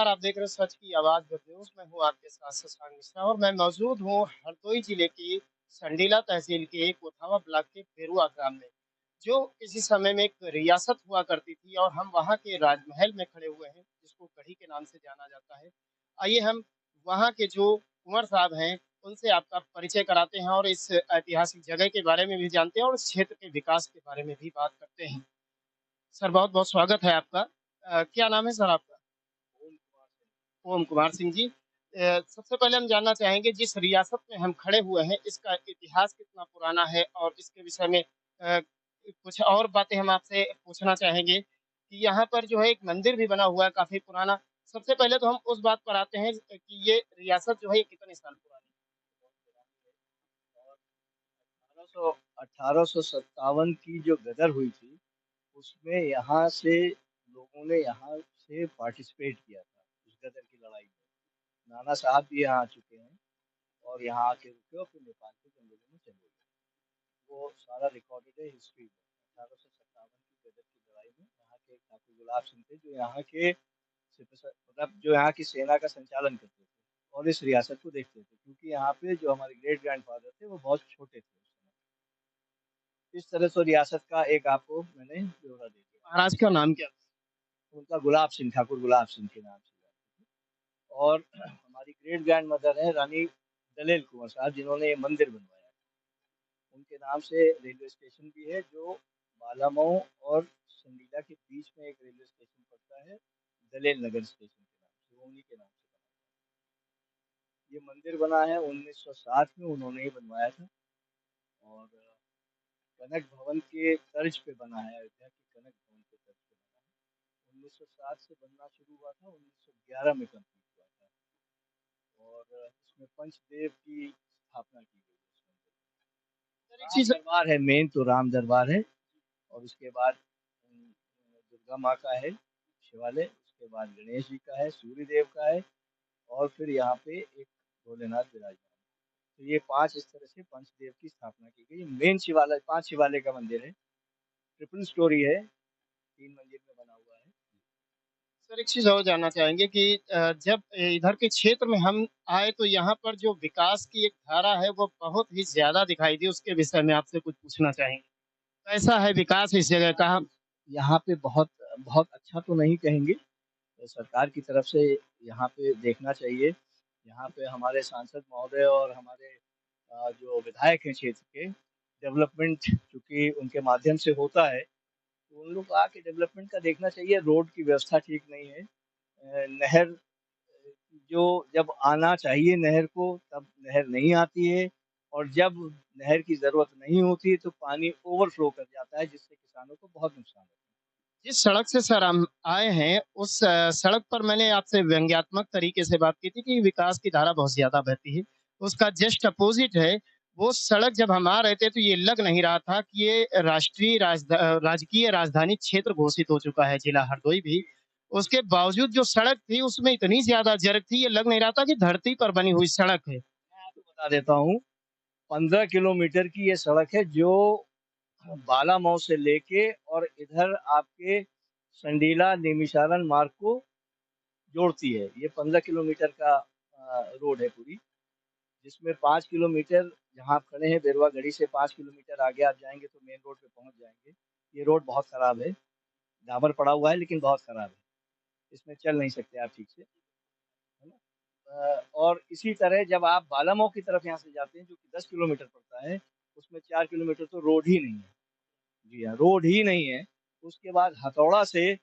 नमस्कार, आप देख रहे हैं सच की आवाज़ वेब न्यूज़। मैं हूँ आपके साथ शशांक मिश्रा और मैं मौजूद हूँ हरदोई जिले की संडीला तहसील के कोठावा ब्लॉक के पेरुआ ग्राम में, जो किसी समय में एक रियासत हुआ करती थी और हम वहाँ के राजमहल में खड़े हुए हैं, जिसको गढ़ी के नाम से जाना जाता है। आइए हम वहाँ के जो कुँवर साहब हैं, उनसे आपका परिचय कराते हैं और इस ऐतिहासिक जगह के बारे में भी जानते हैं और इस क्षेत्र के विकास के बारे में भी बात करते हैं। सर, बहुत-बहुत स्वागत है आपका। क्या नाम है सर आपका? ओम कुमार सिंह जी। सबसे पहले हम जानना चाहेंगे जिस रियासत में हम खड़े हुए हैं, इसका इतिहास कितना पुराना है और इसके विषय में कुछ और बातें हम आपसे पूछना चाहेंगे कि यहाँ पर जो है एक मंदिर भी बना हुआ है काफ़ी पुराना। सबसे पहले तो हम उस बात पर आते हैं कि ये रियासत जो है ये कितने साल पुरानी सौ 1857 की जो गदर हुई थी, उसमें यहाँ से लोगों ने यहाँ से पार्टिसिपेट किया था, उस गदर की लड़ाई में। नाना साहब भी यहाँ आ चुके हैं और यहाँ आके रुके और फिर नेपाल के जंगलों में चले गए। वो सारा रिकॉर्डेड है हिस्ट्री में। 1857 की गदर की लड़ाई में यहाँ के ठाकुर गुलाब सिंह थे, जो यहाँ के मतलब जो यहाँ की सेना का संचालन करते थे और इस रियासत को देखते थे, क्योंकि यहाँ पे जो हमारे ग्रेट ग्रैंडफादर थे, वो बहुत छोटे थे उस समय। इस तरह से रियासत का एक आपको मैंने ब्यौरा दे दिया। महाराज का नाम क्या था? उनका गुलाब सिंह, ठाकुर गुलाब सिंह के नाम से जानते थे। और हमारी ग्रेट ग्रैंड मदर है रानी दलेल कुंवर साहब, जिन्होंने ये मंदिर बनवाया। उनके नाम से रेलवे स्टेशन भी है, जो बालामऊ और संडीला के बीच में एक रेलवे स्टेशन पड़ता है, दलेल नगर स्टेशन के नाम से, वो उन्हीं के नाम से बना। ये मंदिर बना है 1960 में, उन्होंने ही बनवाया था। और कनक भवन के तर्ज पे बना है, अयोध्या के कनक भवन के तर्ज पे बना है। 1960 से बनना शुरू हुआ था, 1911 में कंप्लीट हुआ था। और इसमें पंचदेव की स्थापना की गई है इस मंदिर सर एक में। राम चीज़ दरबार है, मेन तो राम दरबार है। और उसके बाद दुर्गा माँ का है शिवालय, उसके बाद गणेश जी का है, सूर्य देव का है, और फिर यहाँ पे एक भोलेनाथ विराजमान है। तो ये 5 इस तरह से पंचदेव की स्थापना की गई। मेन शिवालय 5 शिवालय का मंदिर है, ट्रिपल स्टोरी है, 3 मंजिल में बना हुआ है। सर एक चीज़ और जानना चाहेंगे कि जब इधर के क्षेत्र में हम आए तो यहाँ पर जो विकास की एक धारा है वो बहुत ही ज़्यादा दिखाई दी, उसके विषय में आपसे कुछ पूछना चाहेंगे। कैसा है विकास इस जगह का? यहाँ पे बहुत बहुत अच्छा तो नहीं कहेंगे, सरकार की तरफ से यहाँ पे देखना चाहिए। यहाँ पे हमारे सांसद महोदय और हमारे जो विधायक हैं क्षेत्र के, डेवलपमेंट चूँकि उनके माध्यम से होता है, तो उन लोग को आके डेवलपमेंट का देखना चाहिए। रोड की व्यवस्था ठीक नहीं है। नहर जो जब आना चाहिए नहर को, तब नहर नहीं आती है, और जब नहर की ज़रूरत नहीं होती है, तो पानी ओवरफ्लो कर जाता है, जिससे किसानों को बहुत नुकसान होता है। जिस सड़क से सर हम आए हैं उस सड़क पर मैंने आपसे व्यंग्यात्मक तरीके से बात की थी कि विकास की धारा बहुत ज़्यादा बहती है। उसका जस्ट अपोज़िट है, वो सड़क जब हम आ रहे थे तो ये लग नहीं रहा था कि ये राजकीय राजधानी क्षेत्र घोषित हो चुका है जिला हरदोई भी। उसके बावजूद जो सड़क थी उसमें इतनी ज़्यादा जर्क थी, ये लग नहीं रहा था कि धरती पर बनी हुई सड़क है। मैं आपको बता देता हूँ, 15 किलोमीटर की ये सड़क है, जो बालामऊ से लेके और इधर आपके संडीला निमिषारण मार्ग को जोड़ती है। ये 15 किलोमीटर का रोड है पूरी, जिसमें 5 किलोमीटर, जहाँ आप खड़े हैं बेरवा गढ़ी से 5 किलोमीटर आगे आप जाएँगे तो मेन रोड पे पहुँच जाएँगे। ये रोड बहुत खराब है, डामर पड़ा हुआ है लेकिन बहुत खराब है। इसमें चल नहीं सकते आप ठीक से, है ना? और इसी तरह जब आप बालामऊ की तरफ यहाँ से जाते हैं, जो कि 10 किलोमीटर पड़ता है, उसमें 4 किलोमीटर तो रोड ही नहीं है। जी हाँ, रोड ही नहीं है। उसके बाद हथौड़ा से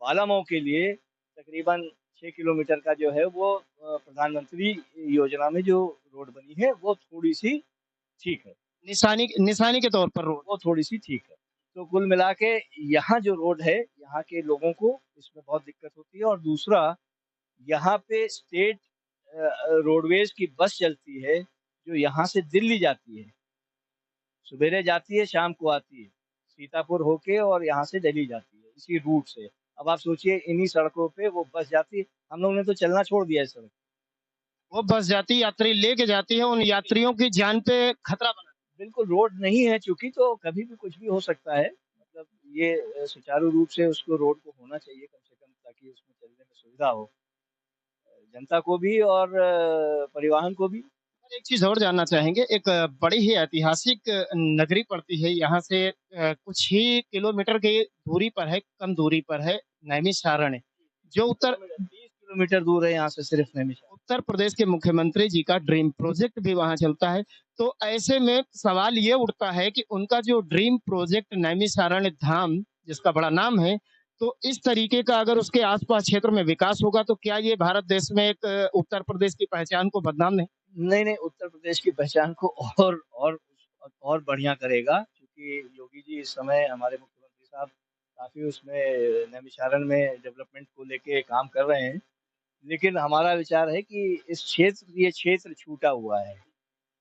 बालामऊ के लिए तकरीबन 6 किलोमीटर का जो है वो प्रधानमंत्री योजना में जो रोड बनी है, वो थोड़ी-सी ठीक है। निशानी के तौर पर रोड। वो थोड़ी-सी ठीक है। तो कुल मिला के यहाँ जो रोड है, यहाँ के लोगों को इसमें बहुत दिक्कत होती है। और दूसरा, यहाँ पे स्टेट रोडवेज़ की बस चलती है, जो यहाँ से दिल्ली जाती है। सवेरे जाती है, शाम को आती है। सीतापुर होके और यहाँ से दिल्ली जाती है, इसी रूट से। अब आप सोचिए, इन्हीं सड़कों पे वो बस जाती है। हम लोगों ने तो चलना छोड़ दिया है इस सड़क पे। वो बस जाती यात्री लेके जाती है, उन यात्रियों की जान पे खतरा बना। बिल्कुल रोड नहीं है चूँकि, तो कभी भी कुछ भी हो सकता है। मतलब ये सुचारू रूप से उसको रोड को होना चाहिए कम से कम, ताकि उसमें चलने में सुविधा हो। जनता को भी और परिवहन को भी। और एक चीज़ और जानना चाहेंगे, एक बड़ी ही ऐतिहासिक नगरी पड़ती है यहाँ से, कुछ ही किलोमीटर की दूरी पर है, कम दूरी पर है नैमिषारण्य, जो 30 किलोमीटर दूर है यहाँ से सिर्फ नैनीताल। उत्तर प्रदेश के मुख्यमंत्री जी का ड्रीम प्रोजेक्ट भी वहाँ चलता है। तो ऐसे में सवाल ये उठता है कि उनका जो ड्रीम प्रोजेक्ट नैमिषारण्य धाम, जिसका बड़ा नाम है, तो इस तरीके का अगर उसके आस-पास क्षेत्र में विकास होगा तो क्या ये भारत देश में एक उत्तर प्रदेश की पहचान को बदनाम नहीं? नहीं, नहीं, उत्तर प्रदेश की पहचान को और बढ़िया करेगा, क्योंकि योगी जी इस समय हमारे मुख्यमंत्री साहब काफ़ी उसमें नैमिषारण्य में डेवलपमेंट को लेके काम कर रहे हैं। लेकिन हमारा विचार है कि ये क्षेत्र छूटा हुआ है,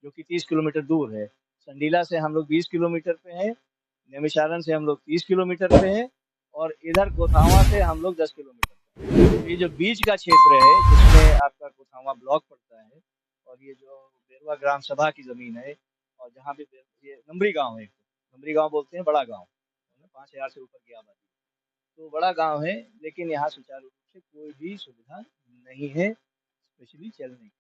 जो कि 30 किलोमीटर दूर है। संडीला से हम लोग 20 किलोमीटर पे हैं, नैमिषारण्य से हम लोग 30 किलोमीटर पे हैं और इधर कोथावा से हम लोग 10 किलोमीटर पे हैं। ये जो बीच का क्षेत्र है, जिसमें आपका कोथावा ब्लॉक पड़ता है और ये जो बेरवा ग्राम सभा की ज़मीन है और जहाँ पे ये नमरी गाँव है, नमरी गाँव बोलते हैं बड़ा गाँव, 5,000 से ऊपर की आबादी। तो बड़ा गाँव है, लेकिन यहाँ सुचारू रूप से कोई भी सुविधा नहीं है, स्पेशली चलने की।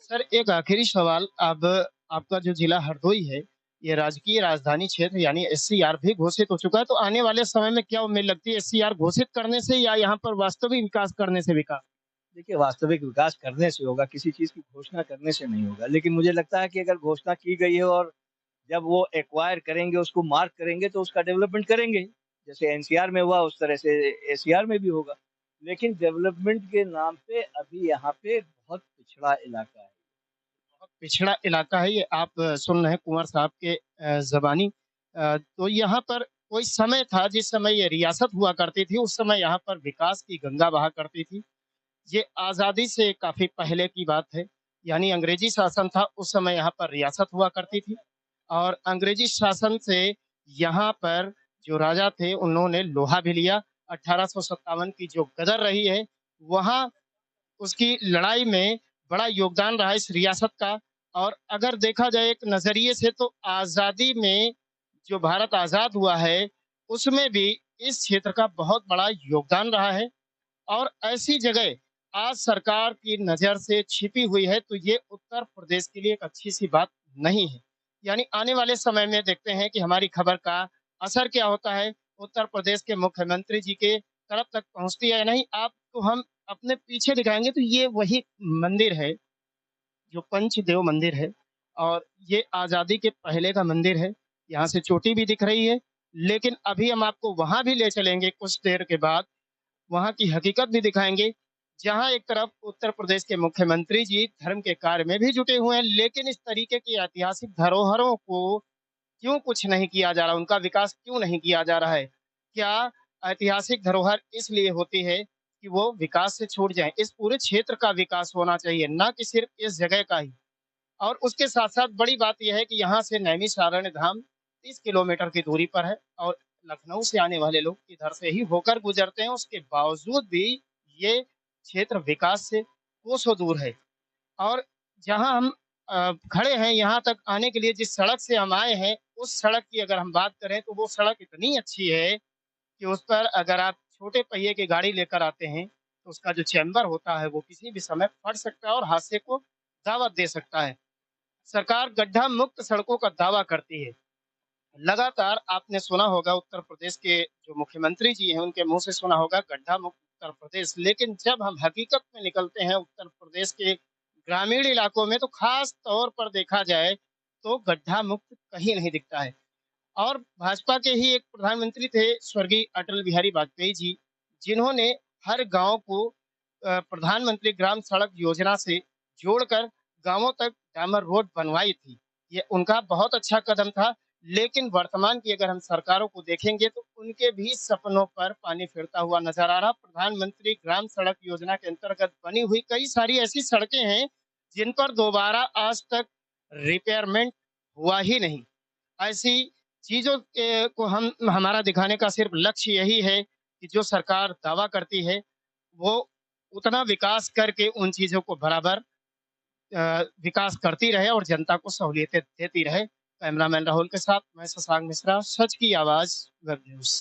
सर, एक आखिरी सवाल, अब आपका जो जिला हरदोई है, ये राजकीय राजधानी क्षेत्र यानी एससीआर भी घोषित हो चुका है, तो आने वाले समय में क्या उम्मीद लगती है, एससीआर घोषित करने से या यहाँ पर वास्तविक विकास करने से विकास? देखिए, वास्तविक विकास करने से होगा, किसी चीज़ की घोषणा करने से नहीं होगा। लेकिन मुझे लगता है कि अगर घोषणा की गई है और जब वो एक्वायर करेंगे, उसको मार्क करेंगे, तो उसका डेवलपमेंट करेंगे। जैसे एनसीआर में हुआ, उस तरह से एसीआर में भी होगा। लेकिन डेवलपमेंट के नाम पे अभी यहाँ पे बहुत पिछड़ा इलाका है। बहुत पिछड़ा इलाका है ये, आप सुन रहे हैं कुंवर साहब के ज़बानी। तो यहाँ पर कोई समय था जिस समय ये रियासत हुआ करती थी, उस समय यहाँ पर विकास की गंगा बहा करती थी। ये आज़ादी से काफ़ी पहले की बात है, यानी अंग्रेजी शासन था, उस समय यहाँ पर रियासत हुआ करती थी और अंग्रेजी शासन से यहाँ पर जो राजा थे, उन्होंने लोहा भी लिया। 1857 की जो गदर रही है, वहाँ उसकी लड़ाई में बड़ा योगदान रहा इस रियासत का। और अगर देखा जाए एक नज़रिए से तो आज़ादी में जो भारत आज़ाद हुआ है, उसमें भी इस क्षेत्र का बहुत बड़ा योगदान रहा है। और ऐसी जगह आज सरकार की नज़र से छिपी हुई है, तो ये उत्तर प्रदेश के लिए एक अच्छी-सी बात नहीं है। यानी आने वाले समय में देखते हैं कि हमारी खबर का असर क्या होता है, उत्तर प्रदेश के मुख्यमंत्री जी के तरफ तक पहुँचती है या नहीं। आपको हम अपने पीछे दिखाएँगे तो ये वही मंदिर है, जो पंचदेव मंदिर है और ये आज़ादी के पहले का मंदिर है। यहाँ से चोटी भी दिख रही है, लेकिन अभी हम आपको वहाँ भी ले चलेंगे कुछ देर के बाद, वहाँ की हकीकत भी दिखाएँगे, जहाँ एक तरफ उत्तर प्रदेश के मुख्यमंत्री जी धर्म के कार्य में भी जुटे हुए हैं, लेकिन इस तरीके की ऐतिहासिक धरोहरों को क्यों कुछ नहीं किया जा रहा, उनका विकास क्यों नहीं किया जा रहा है? क्या ऐतिहासिक धरोहर इसलिए होती है कि वो विकास से छूट जाएँ? इस पूरे क्षेत्र का विकास होना चाहिए, ना कि सिर्फ़ इस जगह का ही। और उसके साथ-साथ बड़ी बात ये है कि यहाँ से नैमिषारण्य धाम 30 किलोमीटर की दूरी पर है और लखनऊ से आने वाले लोग इधर से ही होकर गुज़रते हैं, उसके बावजूद भी ये क्षेत्र विकास से कोसों दूर है। और जहाँ हम खड़े हैं, यहाँ तक आने के लिए जिस सड़क से हम आए हैं, उस सड़क की अगर हम बात करें तो वो सड़क इतनी अच्छी है कि उस पर अगर आप छोटे पहिए की गाड़ी लेकर आते हैं, तो उसका जो चेंबर होता है, वो किसी भी समय फट सकता है और हादसे को दावत दे सकता है। सरकार गड्ढा मुक्त सड़कों का दावा करती है। लगातार आपने सुना होगा उत्तर प्रदेश के जो मुख्यमंत्री जी हैं, उनके मुँह से सुना होगा गड्ढा मुक्त उत्तर प्रदेश। लेकिन जब हम हकीकत में निकलते हैं उत्तर प्रदेश के ग्रामीण इलाकों में, तो ख़ास तौर पर देखा जाए, तो गड्ढा मुक्त कहीं नहीं दिखता है। और भाजपा के ही एक प्रधानमंत्री थे स्वर्गीय अटल बिहारी वाजपेयी जी, जिन्होंने हर गाँव को प्रधानमंत्री ग्राम सड़क योजना से जोड़कर गाँवों तक डामर रोड बनवाई थी। ये उनका बहुत अच्छा कदम था, लेकिन वर्तमान की अगर हम सरकारों को देखेंगे तो उनके भी सपनों पर पानी फिरता हुआ नज़र आ रहा। प्रधानमंत्री ग्राम सड़क योजना के अंतर्गत बनी हुई कई सारी ऐसी सड़कें हैं, जिन पर दोबारा आज तक रिपेयरमेंट हुआ ही नहीं। ऐसी चीज़ों के को हम हमारा दिखाने का सिर्फ़ लक्ष्य यही है कि जो सरकार दावा करती है, वो उतना विकास करके उन चीज़ों को बराबर विकास करती रहे और जनता को सहूलियतें देती रहे। कैमरामैन राहुल के साथ मैं शशांक मिश्रा, सच की आवाज़ वेब न्यूज़।